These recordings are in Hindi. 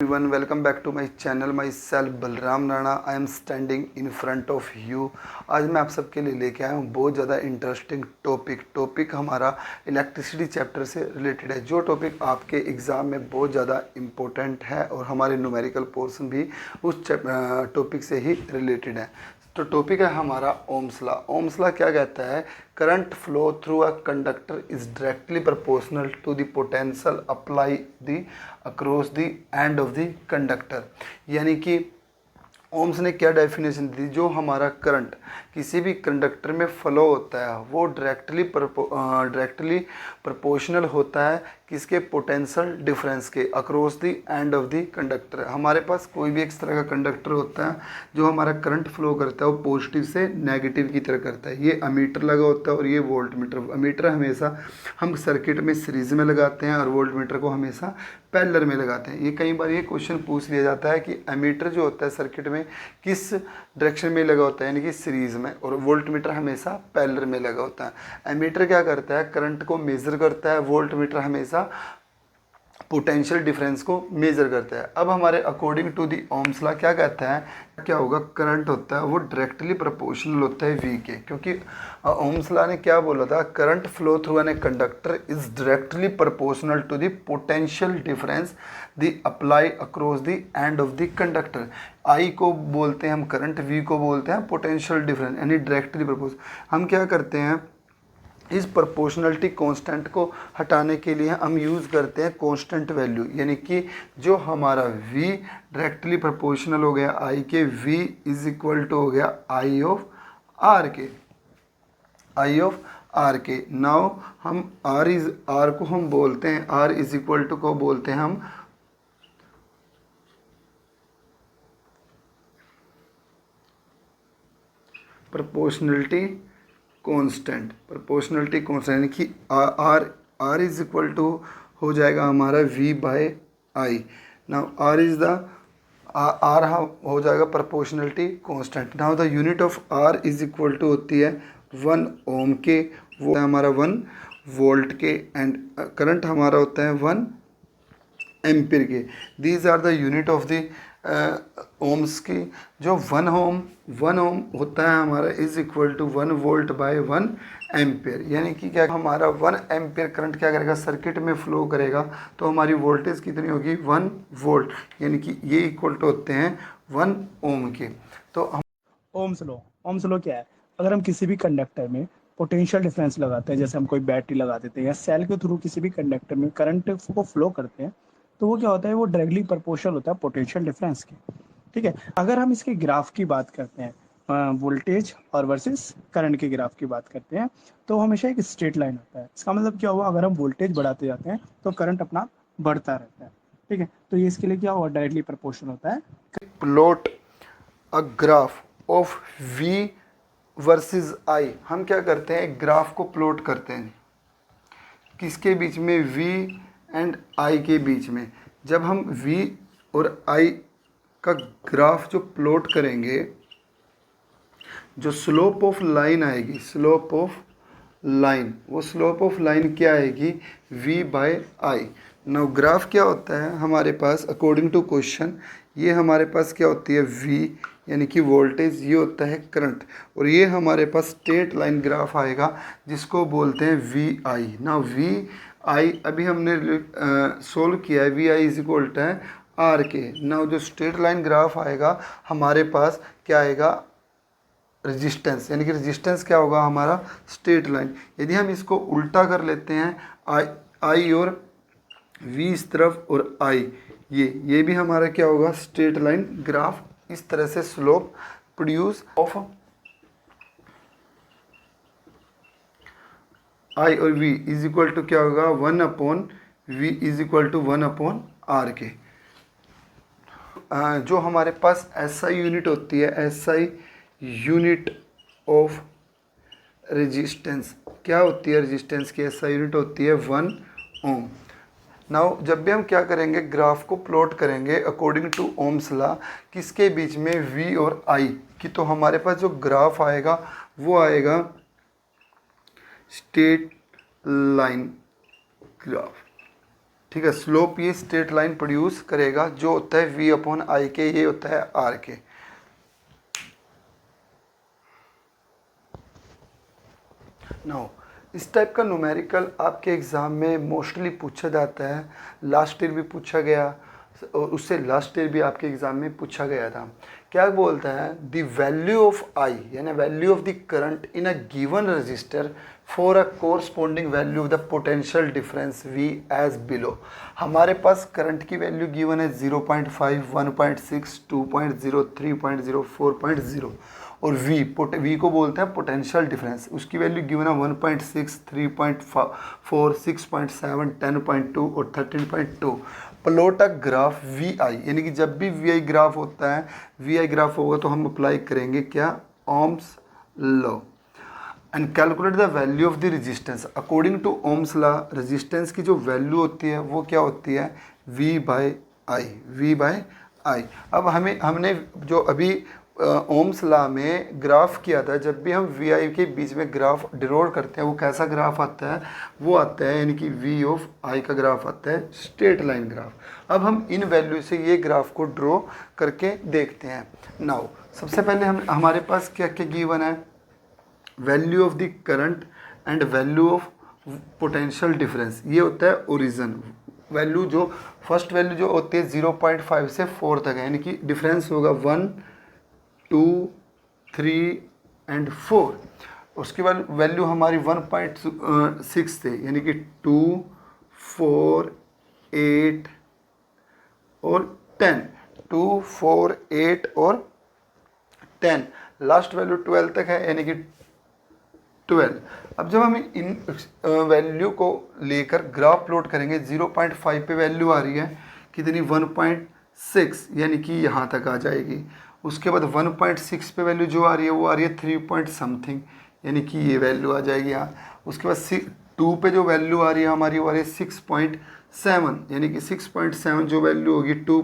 Everyone, welcome back to my channel. Myself Balram Rana. I am standing in front of you. आज मैं आप सबके लिए लेके आया हूँ बहुत ज़्यादा इंटरेस्टिंग टॉपिक हमारा इलेक्ट्रिसिटी चैप्टर से रिलेटेड है, जो टॉपिक आपके एग्ज़ाम में बहुत ज़्यादा इम्पोर्टेंट है और हमारे न्यूमेरिकल पोर्शन भी उस टॉपिक से ही रिलेटेड है. तो टॉपिक है हमारा ओम्स लॉ. ओम्स लॉ क्या कहता है? Current flow through a conductor is directly proportional to the potential apply the across the end of the conductor. यानी कि ओम्स ने क्या डेफिनेशन दी? जो हमारा करंट किसी भी कंडक्टर में फ्लो होता है वो डायरेक्टली प्रोपोर्शनल होता है किसके? पोटेंशियल डिफरेंस के across the end of the conductor. हमारे पास कोई भी एक तरह का कंडक्टर होता है जो हमारा करंट फ्लो करता है वो पॉजिटिव से नेगेटिव की तरह करता है. ये अमीटर लगा होता है और ये वोल्ट मीटर. अमीटर हमेशा हम सर्किट में सीरीज में लगाते हैं और वोल्ट मीटर को हमेशा पैरेलल में लगाते हैं. ये कई बार ये क्वेश्चन पूछ लिया जाता है कि एमीटर जो होता है सर्किट में किस डायरेक्शन में लगा होता है, यानी कि सीरीज में, और वोल्ट मीटर हमेशा पैरेलल में लगा होता है. एमीटर क्या करता है? करंट को मेजर करता है. वोल्ट मीटर हमेशा पोटेंशियल डिफरेंस को मेजर करता है. अब हमारे according to the Ohm's law क्या कहता है? क्या होगा? करंट होता है वो डायरेक्टली प्रोपोर्शनल होता है वी के, क्योंकि ओम्स लॉ ने क्या बोला था? Current flow through an a conductor is directly proportional to the potential difference the apply across the end of the conductor. I को बोलते हैं हम करंट, वी को बोलते हैं पोटेंशियल डिफरेंस, यानी डायरेक्टली प्रोपोर्शनल. हम क्या करते हैं? इस प्रोपोर्शनलिटी कांस्टेंट को हटाने के लिए हम यूज़ करते हैं कांस्टेंट वैल्यू, यानी कि जो हमारा v डायरेक्टली प्रोपोर्शनल हो गया i के, v इज इक्वल टू हो गया i ऑफ r के, i ऑफ r के. नाउ हम r को हम बोलते हैं, r इज इक्वल टू को बोलते हैं हम प्रोपोर्शनलिटी कांस्टेंट. प्रोपोर्शनलिटी कांस्टेंट यानी कि आर इज इक्वल टू हो जाएगा हमारा v by I. Now R is the R हो जाएगा proportionality constant. Now the unit of R is equal to होती है 1 ओम के, वो है हमारा 1 वोल्ट के, एंड करंट हमारा होता है 1 एम्पीयर के. These are the unit of the ohms की. जो 1 ओम होता है हमारा is equal to 1 volt by 1 ampere. यानी कि क्या हमारा 1 एम्पियर करंट क्या करेगा? सर्किट में फ्लो करेगा, तो हमारी वोल्टेज कितनी होगी? 1 वोल्ट. यानी कि ये इक्वल टू होते हैं 1 ओम के. तो हम ओम्स लॉ क्या है? अगर हम किसी भी कंडक्टर में पोटेंशियल डिफरेंस लगाते हैं, जैसे हम कोई बैटरी लगा देते हैं या सेल के थ्रू किसी भी कंडक्टर में करंट को फ्लो करते हैं, तो वो क्या होता है? वो डायरेक्टली प्रोपोर्शनल होता है पोटेंशियल डिफरेंस के. ठीक है. अगर हम इसके ग्राफ की बात करते हैं, वोल्टेज और वर्सेस करंट के ग्राफ की बात करते हैं, तो हमेशा एक स्ट्रेट लाइन होता है. इसका मतलब क्या हुआ? अगर हम वोल्टेज बढ़ाते जाते हैं तो करंट अपना बढ़ता रहता है. ठीक है. तो ये इसके लिए क्या हुआ? डायरेक्टली प्रोपोर्शनल होता है. Plot a graph of v versus i. हम क्या करते हैं? एक ग्राफ को प्लॉट करते हैं किसके बीच में? v एंड i के बीच में. जब हम v और i का ग्राफ जो प्लॉट करेंगे, जो स्लोप ऑफ लाइन आएगी, स्लोप ऑफ लाइन, वो स्लोप ऑफ लाइन क्या आएगी? v by I. Now graph क्या होता है हमारे पास अकॉर्डिंग टू क्वेश्चन? ये हमारे पास क्या होती है? v यानी कि वोल्टेज, ये होता है करंट, और ये हमारे पास स्ट्रेट लाइन ग्राफ आएगा जिसको बोलते हैं वी आई. ना वी आई अभी हमने सोल्व किया है, V I is equal to है आर के. ना जो स्ट्रेट लाइन ग्राफ आएगा हमारे पास क्या आएगा? रेजिस्टेंस, यानी कि रेजिस्टेंस क्या होगा हमारा? Straight line. यदि हम इसको उल्टा कर लेते हैं, आई और वी इस तरफ और आई ये भी हमारा क्या होगा? Straight line graph. इस तरह से स्लोप प्रोड्यूस ऑफ आई और वी इज इक्वल टू क्या होगा? 1 upon V is equal to 1 upon R के. जो हमारे पास एसआई यूनिट होती है, एसआई यूनिट ऑफ रेजिस्टेंस क्या होती है? रेजिस्टेंस की एसआई यूनिट होती है 1 ओम. नाउ जब भी हम क्या करेंगे? ग्राफ को प्लॉट करेंगे अकॉर्डिंग टू ओम्स लॉ, किसके बीच में? v और i की. तो हमारे पास जो ग्राफ आएगा वो आएगा स्ट्रेट लाइन ग्राफ. ठीक है, स्लोप ये स्ट्रेट लाइन प्रोड्यूस करेगा जो होता है v अपॉन आई के, ये होता है r के। नाउ इस टाइप का न्यूमेरिकल आपके एग्ज़ाम में मोस्टली पूछा जाता है, लास्ट ईयर भी पूछा गया और उससे लास्ट ईयर भी आपके एग्ज़ाम में पूछा गया था। क्या बोलता है, द वैल्यू ऑफ आई यानी value of the current in a given resistor for a corresponding value of the potential difference V as below. हमारे पास करंट की वैल्यू गिवन है 0.5, 1.6, 2.0, 3.0, 4.0 और वी को बोलते हैं पोटेंशियल डिफरेंस, उसकी वैल्यू गिवन है 1.6, 3.4, 6.7, 10.2 और 13.2। प्लॉट अ ग्राफ वी आई, यानी कि जब भी वी आई ग्राफ होता है, वी आई ग्राफ होगा तो हम अप्लाई करेंगे क्या, Ohm's law, and calculate the value of the resistance according to Ohm's law. Resistance की जो वैल्यू होती है वो क्या होती है, वी बाई आई। अब हमने जो अभी ओम्स लॉ में ग्राफ किया था, जब भी हम वी आई के बीच में ग्राफ डिरोड करते हैं वो कैसा ग्राफ आता है, वो आता है यानी कि वी ऑफ आई का ग्राफ आता है, स्ट्रेट लाइन ग्राफ। अब हम इन वैल्यू से ये ग्राफ को ड्रॉ करके देखते हैं। नाउ सबसे पहले हमारे पास क्या क्या गिवन है, value of the current and value of potential difference, ये होता है ओरिजिन वैल्यू। जो फर्स्ट वैल्यू जो होती है 0.5 से 4 तक है, यानी कि डिफरेंस होगा 1, 2, 3 एंड 4। उसके बाद वैल्यू हमारी 1.6 थे, यानी कि 2, 4, 8 और 10, 2, 4, 8 और 10। लास्ट वैल्यू 12 तक है, यानी कि 12। अब जब हम इन वैल्यू को लेकर ग्राफ प्लॉट करेंगे, 0.5 पे वैल्यू आ रही है कितनी, 1.6, यानी कि यहाँ तक आ जाएगी। उसके बाद 1.6 पे वैल्यू जो आ रही है वो आ रही है 3 पॉइंट समथिंग, यानी कि ये वैल्यू आ जाएगी यहाँ। उसके बाद 2 पे जो वैल्यू आ रही है हमारी वो आ रही है 6.7, यानी कि 6.7 जो वैल्यू होगी 2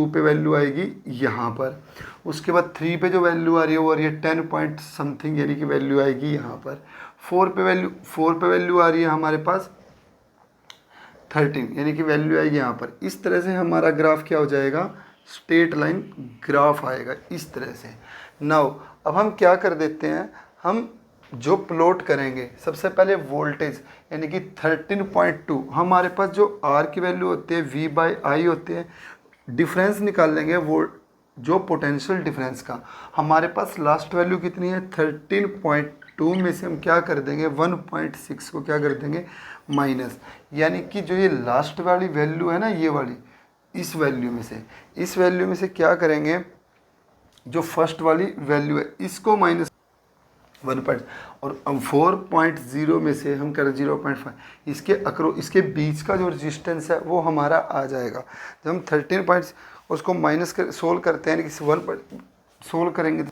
पे वैल्यू आएगी यहाँ पर। उसके बाद 3 पे जो वैल्यू आ रही है वो आ रही है 10 पॉइंट समथिंग, यानी कि वैल्यू आएगी यहाँ पर। 4 पे वैल्यू आ रही है हमारे पास 13, यानी कि वैल्यू आएगी यहाँ पर। इस तरह से हमारा ग्राफ क्या हो जाएगा, स्ट्रेट लाइन ग्राफ आएगा इस तरह से। नाउ अब हम क्या कर देते हैं, हम जो प्लॉट करेंगे सबसे पहले वोल्टेज यानी कि 13.2, हमारे पास जो आर की वैल्यू होती है वी बाई आई होती है, डिफरेंस निकाल लेंगे वो जो पोटेंशियल डिफरेंस का। हमारे पास लास्ट वैल्यू कितनी है 13.2 में से हम क्या कर देंगे 1.6 को क्या कर देंगे माइनस, यानी कि जो ये लास्ट वाली वैल्यू है ना, ये वाली, इस वैल्यू में से क्या करेंगे, जो फर्स्ट वाली वैल्यू है इसको माइनस 1 और 4.0 में से हम करें 0.5, इसके बीच का जो रेजिस्टेंस है वो हमारा आ जाएगा। जब हम 13 पॉइंट्स उसको माइनस कर सोल्व करते हैं, यानी कि 1 सोल्व करेंगे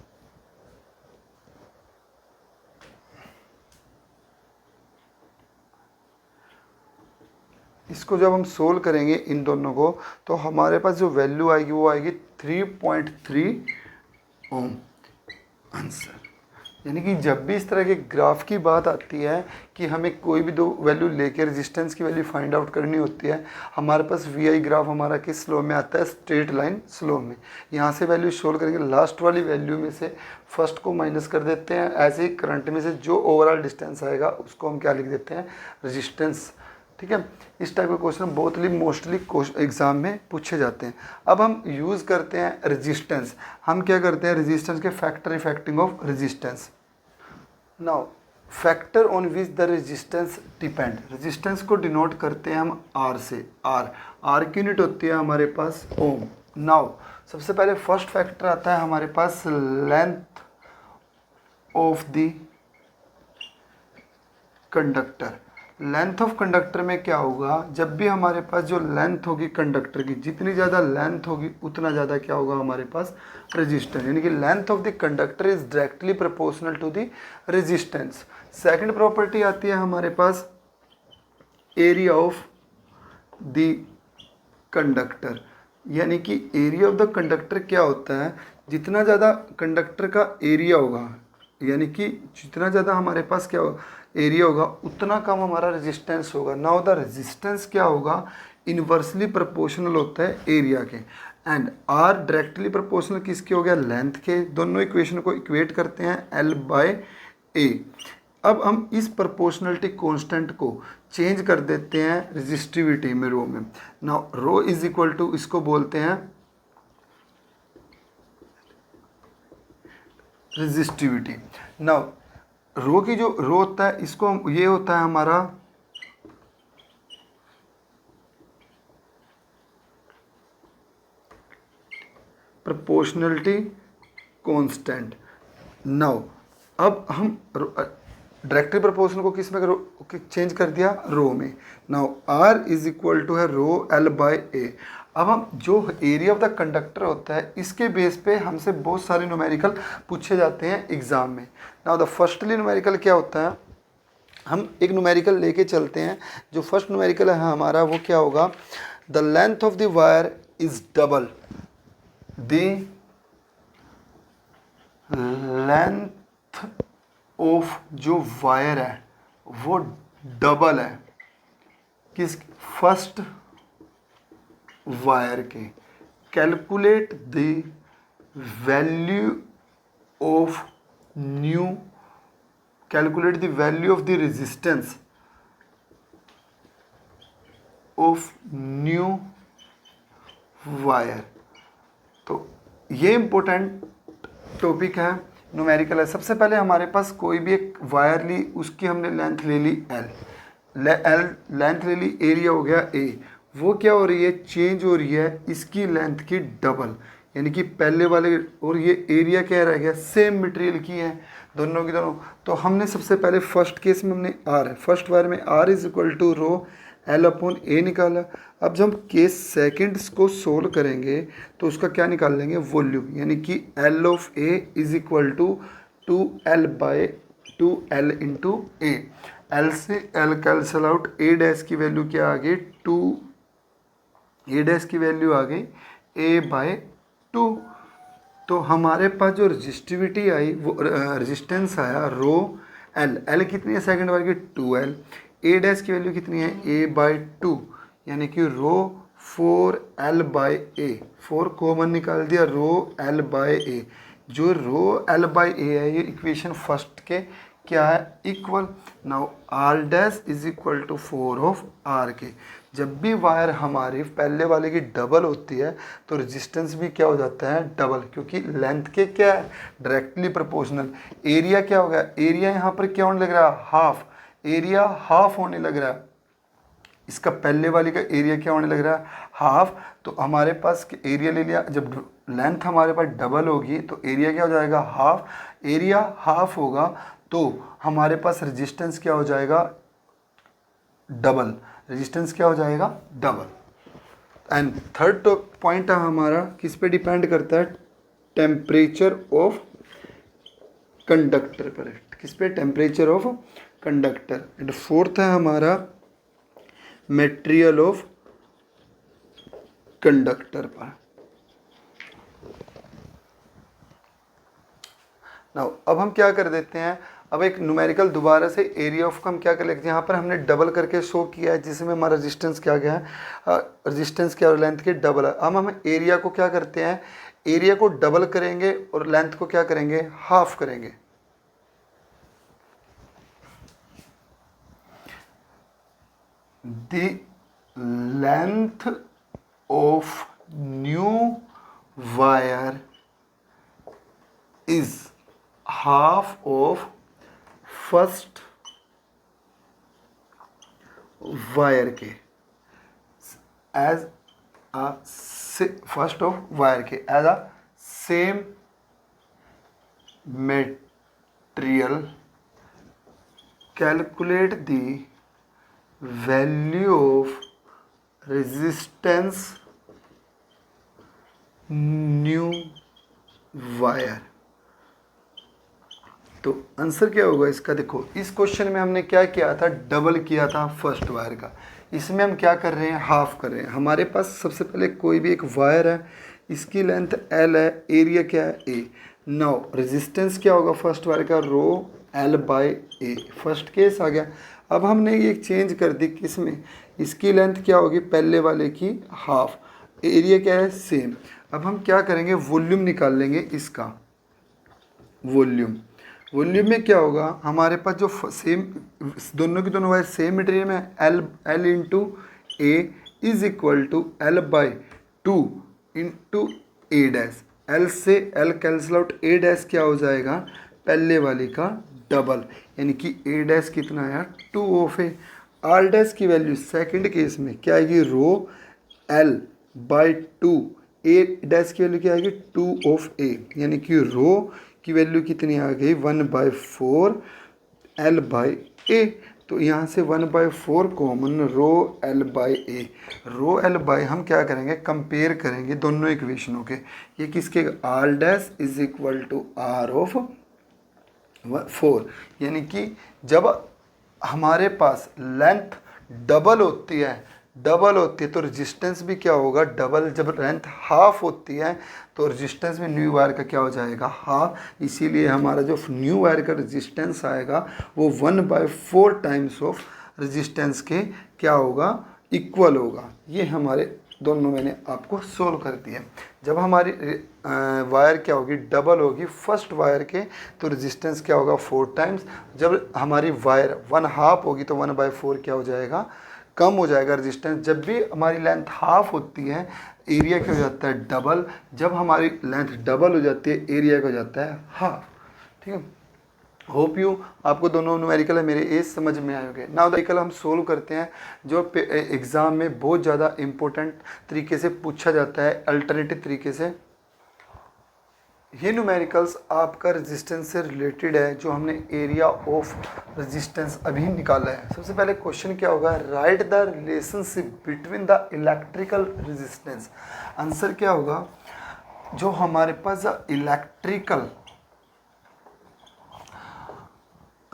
इसको जब हम सोल्व करेंगे इन दोनों को, तो हमारे पास जो वैल्यू आएगी वो आएगी 3.3 ओम आंसर। यानी कि जब भी इस तरह के ग्राफ की बात आती है कि हमें कोई भी दो वैल्यू लेकर रेजिस्टेंस की वैल्यू फाइंड आउट करनी होती है, हमारे पास वी आई ग्राफ हमारा किस स्लो में आता है, स्ट्रेट लाइन स्लो में। यहाँ से वैल्यू सोल्व करेंगे, लास्ट वाली वैल्यू में से फर्स्ट को माइनस कर देते हैं। ऐसे ही करंट में से जो ओवरऑल डिस्टेंस आएगा उसको हम क्या लिख देते हैं, रेजिस्टेंस। ठीक है, इस टाइप के क्वेश्चन बहुत ही मोस्टली एग्जाम में पूछे जाते हैं। अब हम यूज़ करते हैं रेजिस्टेंस। हम क्या करते हैं, रेजिस्टेंस के factor affecting of resistance. Now factor on which the resistance depend, resistance को डिनोट करते हैं हम आर से। आर की यूनिट होती है हमारे पास ओम। नाउ सबसे पहले फर्स्ट फैक्टर आता है हमारे पास length of the conductor. Length of conductor में क्या होगा, जब भी हमारे पास जो लेंथ होगी कंडक्टर की, जितनी ज़्यादा लेंथ होगी उतना ज़्यादा क्या होगा हमारे पास रेजिस्टेंस, यानी कि length of the conductor is directly proportional to the resistance. Second property आती है हमारे पास एरिया ऑफ द कंडक्टर, यानी कि एरिया ऑफ द कंडक्टर क्या होता है, जितना ज़्यादा कंडक्टर का एरिया होगा, यानी कि जितना ज़्यादा हमारे पास क्या होगा, एरिया होगा उतना कम हमारा रेजिस्टेंस होगा। नाउ द रेजिस्टेंस क्या होगा, इन्वर्सली प्रोपोर्शनल होता है एरिया के, एंड आर डायरेक्टली प्रोपोर्शनल किसके हो गया, लेंथ के। दोनों इक्वेशन को इक्वेट करते हैं एल बाय ए। अब हम इस प्रोपोर्शनलिटी कांस्टेंट को चेंज कर देते हैं रेजिस्टिविटी में, रो में। Now rho is equal to, इसको बोलते हैं रेजिस्टिविटी। नाउ रो की जो रो होता है, इसको ये होता है हमारा प्रोपोर्शनलिटी कांस्टेंट। नाउ अब हम डायरेक्टली प्रोपोर्शनल को किस में चेंज कर दिया, रो में। Now R is equal to है रो एल बाय ए। अब हम जो एरिया ऑफ द कंडक्टर होता है, इसके बेस पे हमसे बहुत सारे न्यूमेरिकल पूछे जाते हैं एग्जाम में। नाउ द फर्स्टली न्यूमेरिकल क्या होता है, हम एक न्यूमेरिकल लेके चलते हैं। जो फर्स्ट न्यूमेरिकल है हमारा वो क्या होगा, the length of the wire is double the length of जो वायर है वो डबल है किस, फर्स्ट वायर के। Calculate the value of new, calculate the value of the resistance of new wire. तो ये इंपॉर्टेंट टॉपिक है, न्यूमेरिकल है। सबसे पहले हमारे पास कोई भी एक वायर ली, उसकी हमने लेंथ ले ली एल, लेंथ ले ली, एरिया हो गया ए। वो क्या हो रही है, चेंज हो रही है इसकी लेंथ की डबल, यानी कि पहले वाले, और ये एरिया क्या रह गया, सेम मटेरियल की है दोनों की दोनों। तो हमने सबसे पहले फर्स्ट केस में हमने आर, फर्स्ट वायर में R is equal to rho L upon A निकाला। अब जब हम केस सेकेंड को सोल्व करेंगे तो उसका क्या निकाल लेंगे, वॉल्यूम, यानी कि L of A is equal to L by L into A. L से L cancel out, A dash की वैल्यू क्या आ गई, ए डैश की वैल्यू आ गई ए बाय 2। तो हमारे पास जो रजिस्टिविटी आई, वो रेजिस्टेंस आया रो एल कितनी है सेकंड वायर की, 2L। ए डैश की वैल्यू कितनी है, ए बाय 2, यानी कि रो 4L बाय ए, 4 कॉमन निकाल दिया, रो L बाय ए। जो रो L बाय ए है, ये इक्वेशन फर्स्ट के क्या है, equal. Now R dash is equal to 4 of R के। जब भी वायर हमारी पहले वाले की डबल होती है तो रेजिस्टेंस भी क्या हो जाता है, डबल, क्योंकि लेंथ के क्या है, डायरेक्टली प्रोपोर्शनल। एरिया क्या हो गया, एरिया यहाँ पर क्या होने लग रहा है, हाफ, एरिया हाफ होने लग रहा है। इसका पहले वाली का एरिया क्या होने लग रहा है, हाफ। तो हमारे पास एरिया ले लिया, जब लेंथ हमारे पास डबल होगी तो एरिया क्या हो जाएगा, हाफ। एरिया हाफ होगा तो हमारे पास रेजिस्टेंस क्या हो जाएगा, डबल। रेजिस्टेंस क्या हो जाएगा, डबल। एंड थर्ड पॉइंट है हमारा, किस पे डिपेंड करता है, टेम्परेचर ऑफ कंडक्टर पर, किस पे, temperature of conductor. And fourth है हमारा मटेरियल ऑफ कंडक्टर पर। नाउ अब हम क्या कर देते हैं, अब एक न्यूमेरिकल दोबारा से एरिया ऑफ का हम क्या कर लेते हैं, यहाँ पर हमने डबल करके शो किया है, जिसमें हमारा रेजिस्टेंस क्या गया है, रेजिस्टेंस क्या और लेंथ के डबल है। अब हम एरिया को क्या करते हैं, एरिया को डबल करेंगे और लेंथ को क्या करेंगे, हाफ करेंगे। The length of new wire is half of first wire के, as a first of wire के as a same material, calculate the value of resistance new wire। तो आंसर क्या होगा इसका, देखो इस क्वेश्चन में हमने क्या किया था, डबल किया था फर्स्ट वायर का। इसमें हम क्या कर रहे हैं, हाफ कर रहे हैं। हमारे पास सबसे पहले कोई भी एक वायर है, इसकी लेंथ L है, एरिया क्या है A। नाउ रेजिस्टेंस क्या होगा फर्स्ट वायर का, rho L by A, first case आ गया। अब हमने ये चेंज कर दी किस में, इसकी लेंथ क्या होगी पहले वाले की हाफ, एरिया क्या है सेम। अब हम क्या करेंगे, वॉल्यूम निकाल लेंगे इसका, वॉल्यूम। वॉल्यूम में क्या होगा, हमारे पास जो सेम दोनों की दोनों वायर सेम मटेरियल में, L into A is equal to L by 2 into A dash. L से L cancel out, A dash क्या हो जाएगा पहले वाली का डबल, यानी कि ए डैश कितना आया 2 ऑफ ए। आर डैश की वैल्यू सेकंड केस में क्या आएगी, rho L by 2, A dash की वैल्यू क्या आएगी 2 ऑफ ए, यानी कि रो की वैल्यू कितनी आ गई 1/4 एल बाई ए। तो यहाँ से 1/4 common, rho L by A. Rho L by हम क्या करेंगे, कंपेयर करेंगे दोनों इक्वेशनों के। ये किसके, R dash is equal to R of 4, यानी कि जब हमारे पास लेंथ डबल होती है तो रेजिस्टेंस भी क्या होगा डबल। जब लेंथ हाफ होती है तो रेजिस्टेंस भी न्यू वायर का क्या हो जाएगा हाफ। इसीलिए हमारा जो न्यू वायर का रेजिस्टेंस आएगा वो 1/4 टाइम्स ऑफ रेजिस्टेंस के क्या होगा, इक्वल होगा। ये हमारे दोनों मैंने आपको सोल्व कर दिया। जब हमारी वायर क्या होगी डबल होगी फर्स्ट वायर के, तो रेजिस्टेंस क्या होगा 4 टाइम्स। जब हमारी वायर 1/2 होगी तो 1/4 क्या हो जाएगा, कम हो जाएगा रेजिस्टेंस। जब भी हमारी लेंथ हाफ होती है एरिया क्या हो जाता है डबल, जब हमारी लेंथ डबल हो जाती है एरिया क्या हो जाता है हाफ। ठीक है, होप यू आपको दोनों न्यूमेरिकल है मेरे एज समझ में आए होंगे। नाउ न्यूमेरिकल हम सोल्व करते हैं जो एग्ज़ाम में बहुत ज़्यादा इम्पोर्टेंट तरीके से पूछा जाता है, अल्टरनेटिव तरीके से। ये न्यूमेरिकल्स आपका रेजिस्टेंस से रिलेटेड है, जो हमने एरिया ऑफ रेजिस्टेंस अभी निकाला है। सबसे पहले क्वेश्चन क्या होगा, right the relationship between the electrical resistance. Answer क्या होगा, जो हमारे पास इलेक्ट्रिकल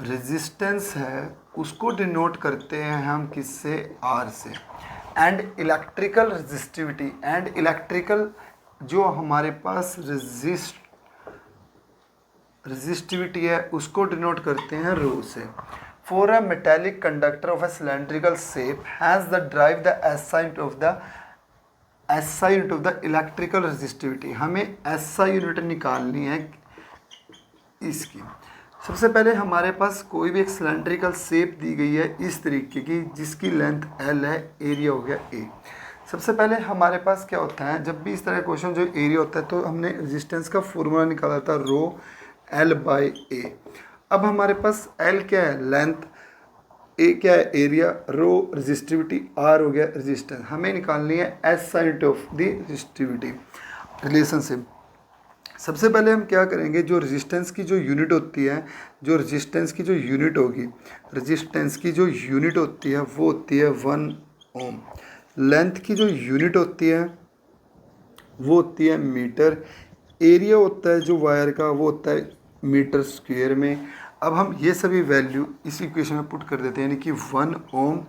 रेजिस्टेंस है उसको डिनोट करते हैं हम किससे, आर से। And electrical resistivity, and electrical जो हमारे पास रेजिस्टिविटी है उसको डिनोट करते हैं रो से। For a metallic conductor of a cylindrical shape has the drive the SI unit of the electrical resistivity. हमें एसआई यूनिट निकालनी है इसकी। सबसे पहले हमारे पास कोई भी एक सिलेंड्रिकल शेप दी गई है इस तरीके की, जिसकी लेंथ एल है, एरिया हो गया ए। सबसे पहले हमारे पास क्या होता है, जब भी इस तरह क्वेश्चन जो एरिया होता है तो हमने रेजिस्टेंस का फॉर्मूला निकाला था रो एल बाई ए। अब हमारे पास एल क्या है लेंथ, ए क्या है एरिया, रो रेजिस्टिविटी, आर हो गया रेजिस्टेंस। हमें निकालनी है S side of the resistivity relationship. सबसे पहले हम क्या करेंगे, जो रेजिस्टेंस की जो यूनिट होती है, जो रेजिस्टेंस की जो यूनिट होगी, रेजिस्टेंस की जो यूनिट होती है वो होती है 1 ओम। लेंथ की जो यूनिट होती है वो होती है मीटर। एरिया होता है जो वायर का वो होता है मीटर स्क्वायर में। अब हम ये सभी वैल्यू इस इक्वेशन में पुट कर देते हैं, यानी कि 1 ohm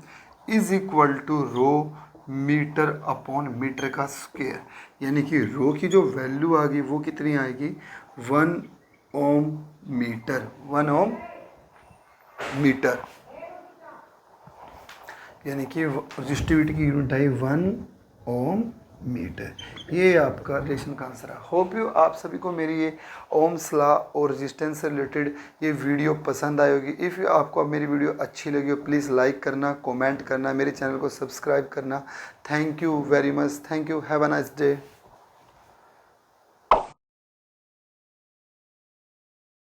is equal to rho meter upon meter का स्क्वायर, यानी कि रो की जो वैल्यू आ गई वो कितनी आएगी 1 ओम मीटर, 1 ओम मीटर, यानी कि रेजिस्टिविटी की यूनिट आई 1 ओम मीटर। ये आपका रिलेशन का आंसर है। होप यू आप सभी को मेरी ये ओम्स लॉ और रेजिस्टेंस से रिलेटेड ये वीडियो पसंद आई होगी। इफ़ आपको मेरी वीडियो अच्छी लगी हो प्लीज़ लाइक करना, कमेंट करना, मेरे चैनल को सब्सक्राइब करना। Thank you very much, thank you, have a nice day.